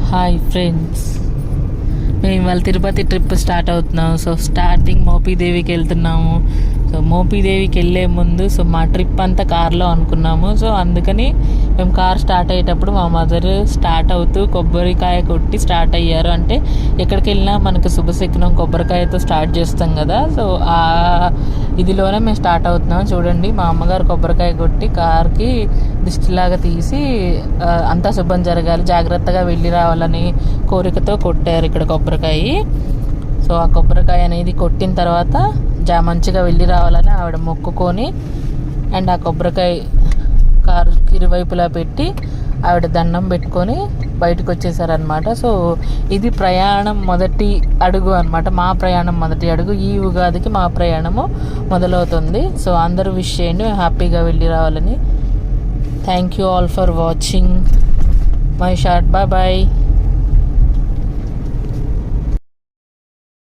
Hi friends, మేము ఇవాళ Tirupati trip start అవుతున్నాం. సో స్టార్టింగ్ మోపీదేవికి వెళ్తున్నాము. సో మోపీదేవికి వెళ్ళే ముందు మా ట్రిప్ అంతా కార్లో అనుకున్నాము. సో అందుకని మేము కార్ స్టార్ట్ అయ్యేటప్పుడు మా మదర్ స్టార్ట్ అవుతూ కొబ్బరికాయ కొట్టి స్టార్ట్ అయ్యారు. అంటే ఎక్కడికి వెళ్ళినా మనకు శుభశకునం కొబ్బరికాయతో స్టార్ట్ చేస్తాం కదా. సో ఆ ఇదిలోనే మేము స్టార్ట్ అవుతున్నాం. చూడండి, మా అమ్మగారు కొబ్బరికాయ కొట్టి కార్కి దిష్టిలాగా తీసి అంతా శుభ్రం జరగాలి, జాగ్రత్తగా వెళ్ళి రావాలని కోరికతో కొట్టారు ఇక్కడ కొబ్బరికాయ. సో ఆ కొబ్బరికాయ అనేది కొట్టిన తర్వాత మంచిగా వెళ్ళి రావాలని ఆవిడ మొక్కుకొని అండ్ ఆ కొబ్బరికాయ కారు ఇరువైపులా పెట్టి ఆవిడ దండం పెట్టుకొని బయటకు వచ్చేసారనమాట. సో ఇది ప్రయాణం మొదటి అడుగు అనమాట. మా ప్రయాణం మొదటి అడుగు. ఈ ఉగాదికి మా ప్రయాణము మొదలవుతుంది. సో అందరూ విష్ చేయండి హ్యాపీగా వెళ్ళి రావాలని. Thank you all for watching my short. Bye bye.